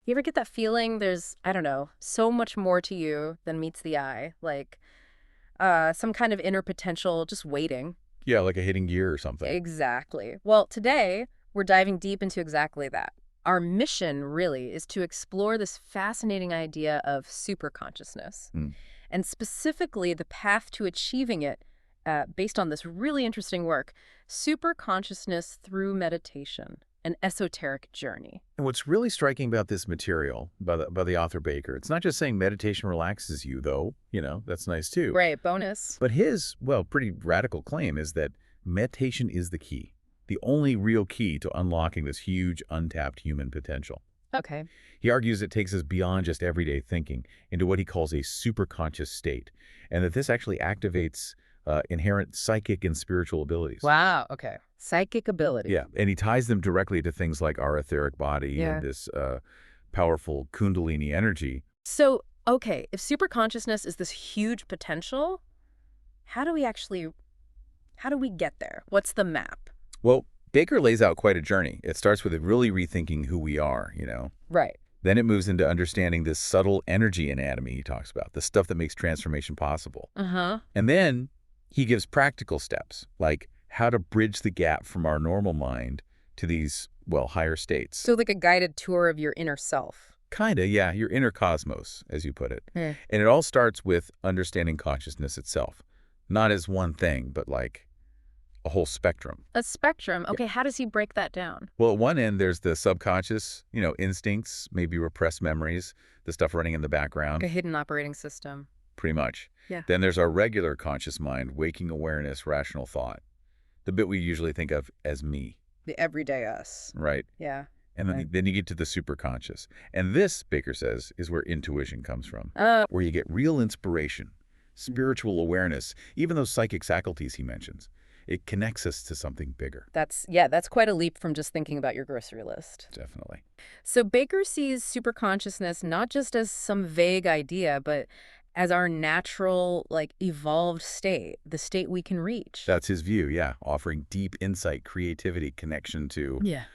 You ever get that feeling there's, I don't know, so much more to you than meets the eye? Like some kind of inner potential just waiting. Yeah, like a hidden gear or something. Exactly. Well, today we're diving deep into exactly that. Our mission really is to explore this fascinating idea of superconsciousness, Hmm. and specifically the path to achieving it based on this really interesting work, Superconsciousness through Meditation, an esoteric journey. And what's really striking about this material, by the author Baker, it's not just saying meditation relaxes you, though. That's nice too. Great, bonus. But his, well, pretty radical claim is that meditation is the key, the only real key to unlocking this huge, untapped human potential. Okay. He argues it takes us beyond just everyday thinking into what he calls a superconscious state, and that this actually activates inherent psychic and spiritual abilities. Wow, okay. Psychic ability. Yeah, and he ties them directly to things like our etheric body Yeah. and this powerful Kundalini energy. So, okay, if superconsciousness is this huge potential, how do we get there? What's the map? Well, Baker lays out quite a journey. It starts with really rethinking who we are. Right. Then it moves into understanding this subtle energy anatomy he talks about, the stuff that makes transformation possible. Uh-huh. And then he gives practical steps, like how to bridge the gap from our normal mind to these, well, higher states. So like a guided tour of your inner self. Kinda, yeah, your inner cosmos, as you put it. Hmm. And it all starts with understanding consciousness itself. Not as one thing, but like a whole spectrum. A spectrum. Okay, how does he break that down? Well, at one end, there's the subconscious, instincts, maybe repressed memories, the stuff running in the background, Like a hidden operating system. pretty much. Yeah. Then there's our regular conscious mind, waking awareness, rational thought, the bit we usually think of as me, The everyday us. right? Yeah. And then, Right. then you get to the superconscious. And this, Baker says, is where intuition comes from, Uh, where you get real inspiration, spiritual awareness, even those psychic faculties he mentions. It connects us to something bigger, that's quite a leap from just thinking about your grocery list. definitely. So Baker sees superconsciousness not just as some vague idea, but as our natural, like, evolved state, the state we can reach. That's his view, yeah, offering deep insight, creativity, connection to, Yeah.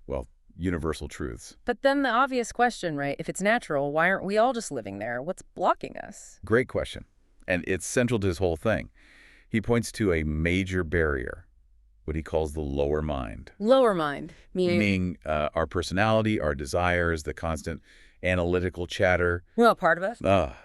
well, universal truths. But then the obvious question, right? If it's natural, why aren't we all just living there? What's blocking us? Great question. And it's central to his whole thing. He points to a major barrier, what he calls the lower mind, Lower mind, meaning our personality, our desires, the constant analytical chatter, well, part of us.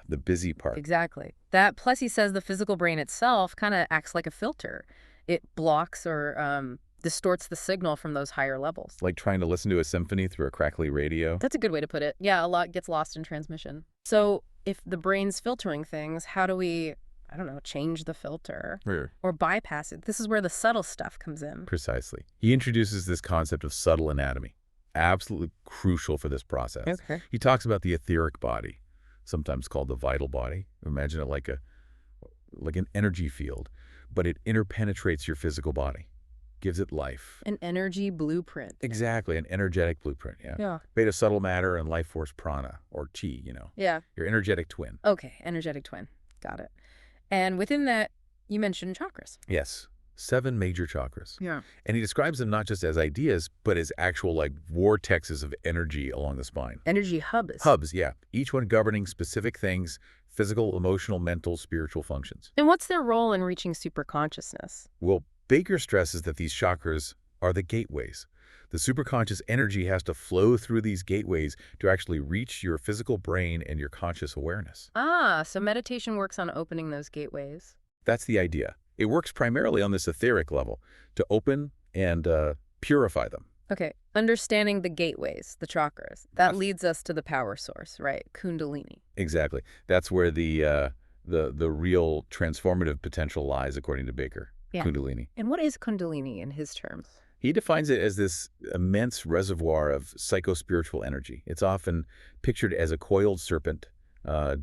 the busy part. Exactly. That, plus he says the physical brain itself kind of acts like a filter. It blocks or distorts the signal from those higher levels. Like trying to listen to a symphony through a crackly radio. That's a good way to put it. Yeah, a lot gets lost in transmission. So if the brain's filtering things, how do we, I don't know, change the filter or bypass it? This is where the subtle stuff comes in. Precisely. He introduces this concept of subtle anatomy, absolutely crucial for this process. Okay. He talks about the etheric body, sometimes called the vital body. Imagine it like an energy field, but it interpenetrates your physical body, gives it life. An energy blueprint. Exactly, an energetic blueprint, yeah. Yeah. Beta subtle matter and life force prana, or chi, Yeah. your energetic twin. Okay. Energetic twin. Got it. And within that, you mentioned chakras. Yes, 7 major chakras. Yeah. And he describes them not just as ideas, but as actual like vortexes of energy along the spine. Energy hubs. Hubs, yeah. Each one governing specific things, physical, emotional, mental, spiritual functions. And what's their role in reaching superconsciousness? Well, Baker stresses that these chakras are the gateways. The superconscious energy has to flow through these gateways to actually reach your physical brain and your conscious awareness. Ah, so meditation works on opening those gateways. That's the idea. It works primarily on this etheric level to open and purify them. Okay, understanding the gateways, the chakras, that leads us to the power source, right? Kundalini. Exactly. That's where the real transformative potential lies, according to Baker. Yeah. Kundalini. And what is Kundalini in his terms? He defines it as this immense reservoir of psycho-spiritual energy. It's often pictured as a coiled serpent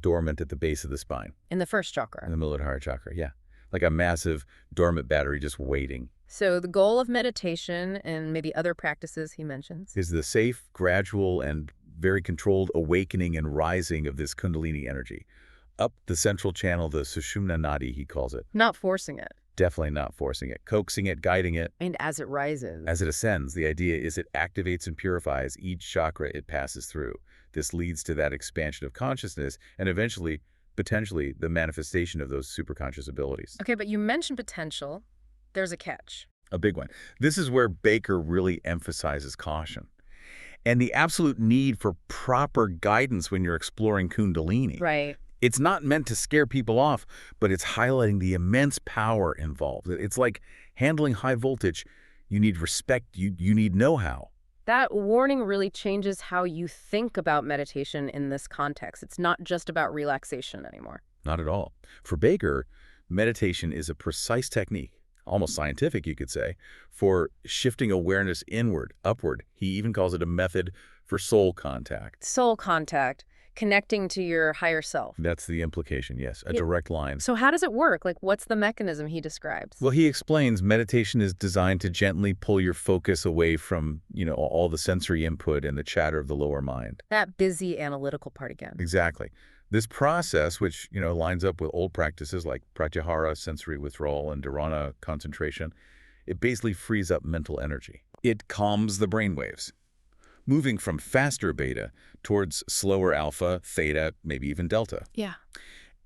dormant at the base of the spine. In the first chakra. In the Muladhara chakra, yeah. Like a massive dormant battery just waiting. So the goal of meditation and maybe other practices he mentions Is the safe, gradual, and very controlled awakening and rising of this Kundalini energy. Up the central channel, the Sushumna Nadi, he calls it. not forcing it. Definitely not forcing it, coaxing it, guiding it. And as it rises. As it ascends, the idea is it activates and purifies each chakra it passes through. This leads to that expansion of consciousness and eventually, potentially, the manifestation of those superconscious abilities. Okay, but you mentioned potential. There's a catch. A big one. This is where Baker really emphasizes caution and the absolute need for proper guidance when you're exploring Kundalini. Right. It's not meant to scare people off, but it's highlighting the immense power involved. It's like handling high voltage. You need respect. You need know-how. That warning really changes how you think about meditation in this context. It's not just about relaxation anymore. Not at all. For Baker, meditation is a precise technique, almost scientific, you could say, for shifting awareness inward, upward. He even calls it a method for soul contact. Soul contact, connecting to your higher self. That's the implication, yes, a direct line. So how does it work? Like, what's the mechanism he describes? Well, he explains meditation is designed to gently pull your focus away from, all the sensory input and the chatter of the lower mind. That busy analytical part again. Exactly. This process, which, lines up with old practices like pratyahara, sensory withdrawal, and dharana, concentration, it basically frees up mental energy. It calms the brainwaves, moving from faster beta towards slower alpha, theta, maybe even delta. Yeah.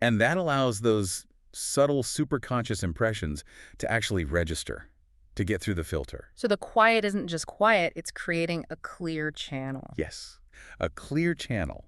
And that allows those subtle superconscious impressions to actually register, to get through the filter. So the quiet isn't just quiet, it's creating a clear channel. Yes, a clear channel.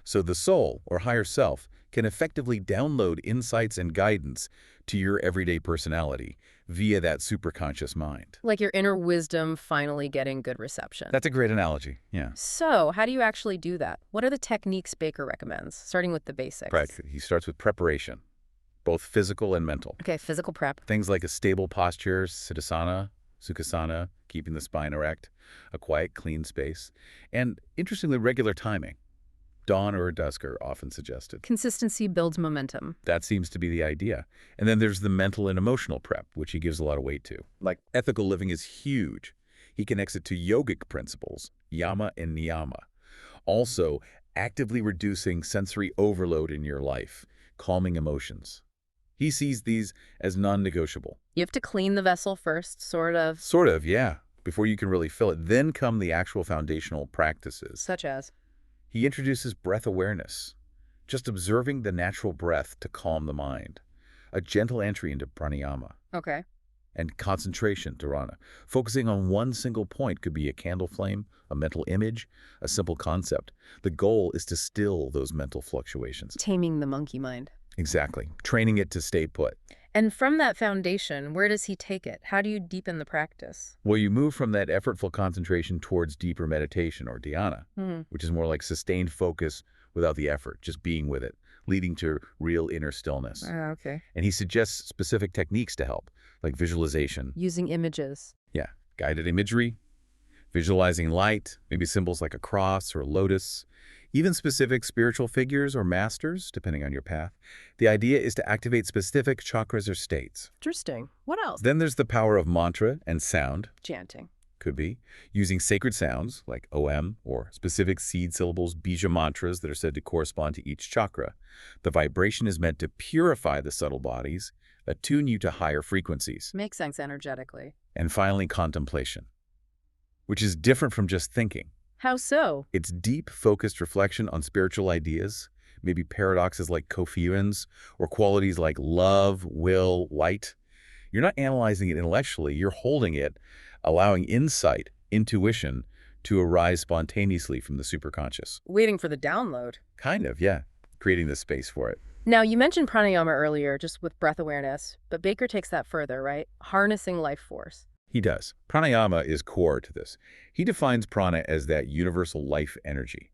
So the soul, or higher self, can effectively download insights and guidance to your everyday personality via that superconscious mind. Like your inner wisdom finally getting good reception. That's a great analogy, yeah. So how do you actually do that? What are the techniques Baker recommends, starting with the basics? Right. He starts with preparation, both physical and mental. Okay, physical prep. Things like a stable posture, siddhasana, sukhasana, keeping the spine erect, a quiet, clean space, and interestingly, regular timing. Dawn or dusk are often suggested. Consistency builds momentum. That seems to be the idea. And then there's the mental and emotional prep, which he gives a lot of weight to. Like ethical living is huge. He connects it to yogic principles, yama and niyama. Also, actively reducing sensory overload in your life, calming emotions. He sees these as non-negotiable. You have to clean the vessel first, sort of. Sort of, yeah, before you can really fill it. Then come the actual foundational practices. Such as? He introduces breath awareness, just observing the natural breath to calm the mind, a gentle entry into pranayama. Okay. And concentration, dharana. Focusing on one single point could be a candle flame, a mental image, a simple concept. The goal is to still those mental fluctuations. Taming the monkey mind. Exactly. Training it to stay put. And from that foundation, where does he take it? How do you deepen the practice? Well, you move from that effortful concentration towards deeper meditation, or dhyana, which is more like sustained focus without the effort, just being with it, leading to real inner stillness. Okay. And he suggests specific techniques to help, like visualization. Using images. Yeah, guided imagery, visualizing light, maybe symbols like a cross or a lotus, even specific spiritual figures or masters, depending on your path. The idea is to activate specific chakras or states. Interesting. What else? Then there's the power of mantra and sound. Chanting. Could be. Using sacred sounds like OM or specific seed syllables, bija mantras that are said to correspond to each chakra. The vibration is meant to purify the subtle bodies, attune you to higher frequencies. Makes sense energetically. And finally, contemplation, which is different from just thinking. How so? It's deep, focused reflection on spiritual ideas, maybe paradoxes like coherence, or qualities like love, will, light. You're not analyzing it intellectually, you're holding it, allowing insight, intuition, to arise spontaneously from the superconscious. Waiting for the download. Kind of, yeah. Creating the space for it. Now, you mentioned pranayama earlier, just with breath awareness, but Baker takes that further, right? Harnessing life force. He does. Pranayama is core to this. He defines prana as that universal life energy.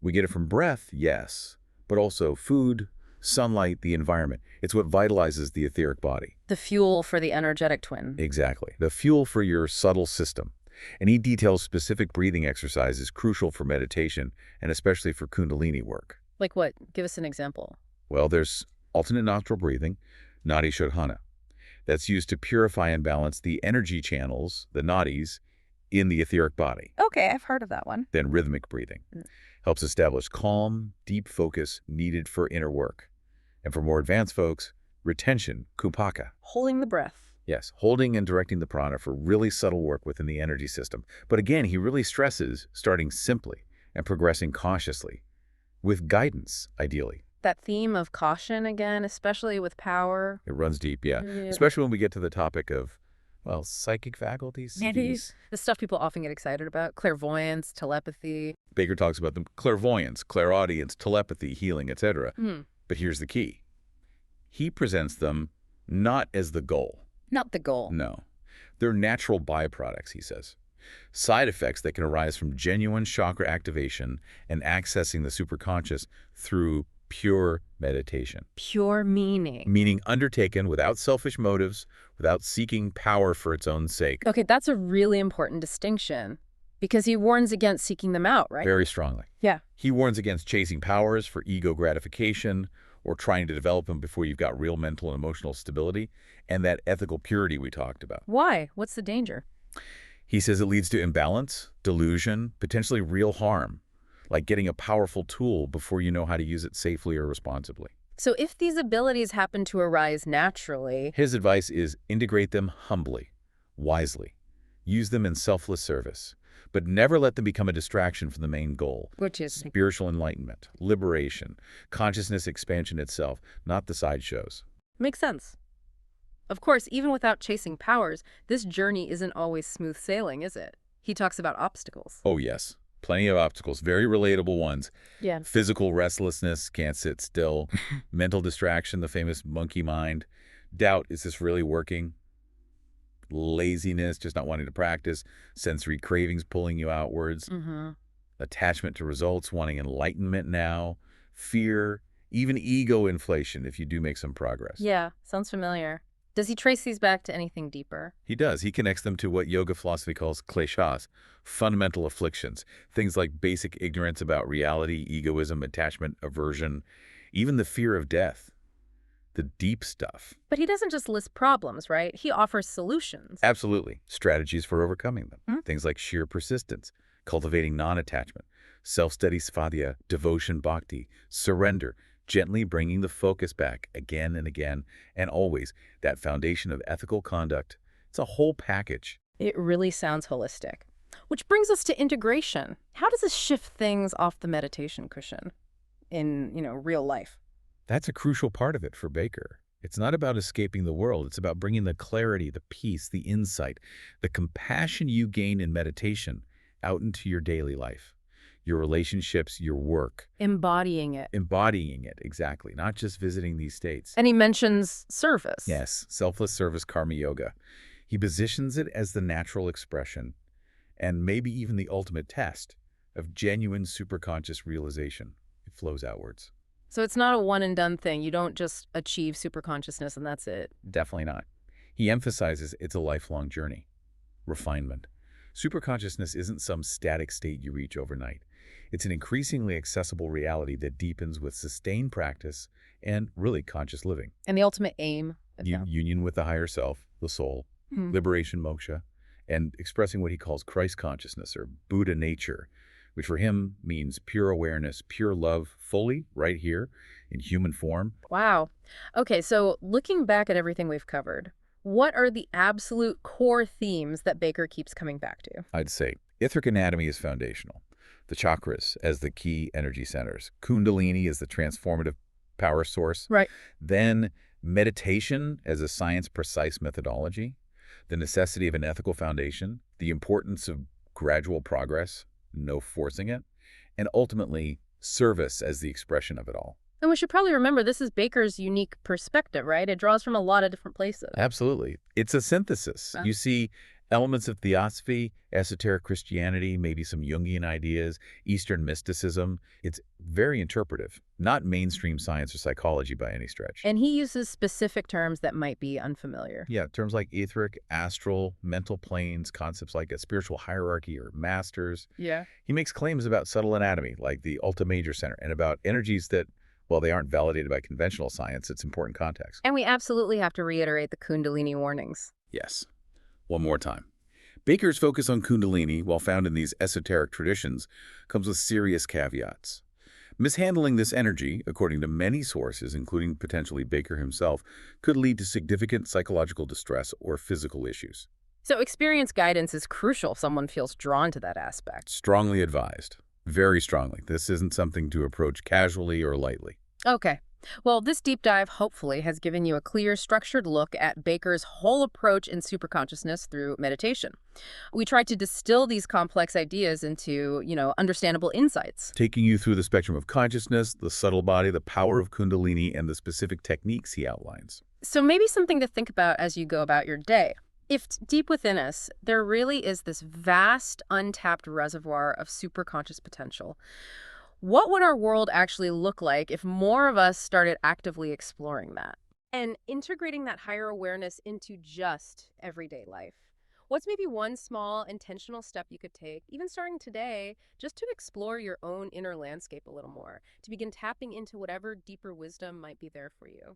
We get it from breath, yes, but also food, sunlight, the environment. It's what vitalizes the etheric body. The fuel for the energetic twin. Exactly. The fuel for your subtle system. And he details specific breathing exercises crucial for meditation and especially for Kundalini work. Like what? Give us an example. Well, there's alternate nostril breathing, nadi shodhana. That's used to purify and balance the energy channels, the nadis, in the etheric body. Okay, I've heard of that one. Then rhythmic breathing helps establish calm, deep focus needed for inner work. And for more advanced folks, retention, kupaka. Holding the breath. Yes, holding and directing the prana for really subtle work within the energy system. But again, he really stresses starting simply and progressing cautiously, with guidance, ideally. That theme of caution again, especially with power. It runs deep, yeah. Especially when we get to the topic of, well, psychic faculties. The stuff people often get excited about, clairvoyance, telepathy. Baker talks about them: clairvoyance, clairaudience, telepathy, healing, etc. But here's the key. He presents them not as the goal. Not the goal. No. They're natural byproducts, he says. Side effects that can arise from genuine chakra activation and accessing the superconscious through pure meditation. Pure meaning. Meaning undertaken without selfish motives, without seeking power for its own sake. Okay, that's a really important distinction because he warns against seeking them out, right? Very strongly. Yeah. He warns against chasing powers for ego gratification or trying to develop them before you've got real mental and emotional stability and that ethical purity we talked about. Why? What's the danger? He says it leads to imbalance, delusion, potentially real harm, like getting a powerful tool before you know how to use it safely or responsibly. So if these abilities happen to arise naturally... His advice is integrate them humbly, wisely. Use them in selfless service, but never let them become a distraction from the main goal. Which is? Spiritual enlightenment, liberation, consciousness expansion itself, not the sideshows. Makes sense. Of course, even without chasing powers, this journey isn't always smooth sailing, is it? He talks about obstacles. Oh, yes. Plenty of obstacles, very relatable ones. Yeah. Physical restlessness, can't sit still. Mental distraction, the famous monkey mind. Doubt, is this really working? Laziness, just not wanting to practice. Sensory cravings pulling you outwards. Attachment to results, wanting enlightenment now. Fear, even ego inflation if you do make some progress. Yeah, sounds familiar. Does he trace these back to anything deeper? He does. He connects them to what yoga philosophy calls kleshas, fundamental afflictions, things like basic ignorance about reality, egoism, attachment, aversion, even the fear of death, the deep stuff. But he doesn't just list problems, right? He offers solutions. Absolutely. Strategies for overcoming them. Things like sheer persistence, cultivating non-attachment, self-study svadhyaya, devotion bhakti, surrender, gently bringing the focus back again and again, and always that foundation of ethical conduct. It's a whole package. It really sounds holistic. Which brings us to integration. How does this shift things off the meditation cushion in, real life? That's a crucial part of it for Baker. It's not about escaping the world. It's about bringing the clarity, the peace, the insight, the compassion you gain in meditation out into your daily life. Your relationships, your work. Embodying it. Embodying it, exactly. Not just visiting these states. And he mentions service. Yes, selfless service karma yoga. He positions it as the natural expression and maybe even the ultimate test of genuine superconscious realization. It flows outwards. So it's not a one-and-done thing. You don't just achieve superconsciousness and that's it. Definitely not. He emphasizes it's a lifelong journey. Refinement. Superconsciousness isn't some static state you reach overnight. It's an increasingly accessible reality that deepens with sustained practice and really conscious living. And the ultimate aim? Union with the higher self, the soul, liberation, moksha, and expressing what he calls Christ consciousness or Buddha nature, which for him means pure awareness, pure love, fully right here in human form. Wow. Okay, so looking back at everything we've covered, what are the absolute core themes that Baker keeps coming back to? I'd say etheric anatomy is foundational. The chakras as the key energy centers. Kundalini is the transformative power source. Right. Then meditation as a science-precise methodology. The necessity of an ethical foundation. The importance of gradual progress, no forcing it. And ultimately, service as the expression of it all. And we should probably remember this is Baker's unique perspective, right? It draws from a lot of different places. Absolutely. It's a synthesis. You see elements of theosophy, esoteric Christianity, maybe some Jungian ideas, Eastern mysticism. It's very interpretive, not mainstream science or psychology by any stretch. And he uses specific terms that might be unfamiliar. Yeah, terms like etheric, astral, mental planes, concepts like a spiritual hierarchy or masters. Yeah. He makes claims about subtle anatomy, like the Ulta Major Center, and about energies that, well, they aren't validated by conventional science. It's important context. And we absolutely have to reiterate the Kundalini warnings. Yes. One more time. Baker's focus on Kundalini, while found in these esoteric traditions, comes with serious caveats. Mishandling this energy, according to many sources, including potentially Baker himself, could lead to significant psychological distress or physical issues. So experience guidance is crucial if someone feels drawn to that aspect. Strongly advised. Very strongly. This isn't something to approach casually or lightly. Okay. Well, this deep dive hopefully has given you a clear, structured look at Baker's whole approach in superconsciousness through meditation. We tried to distill these complex ideas into, understandable insights. Taking you through the spectrum of consciousness, the subtle body, the power of Kundalini, and the specific techniques he outlines. So maybe something to think about as you go about your day. If deep within us, there really is this vast, untapped reservoir of superconscious potential, what would our world actually look like if more of us started actively exploring that and integrating that higher awareness into just everyday life? What's maybe one small intentional step you could take, even starting today, just to explore your own inner landscape a little more, to begin tapping into whatever deeper wisdom might be there for you?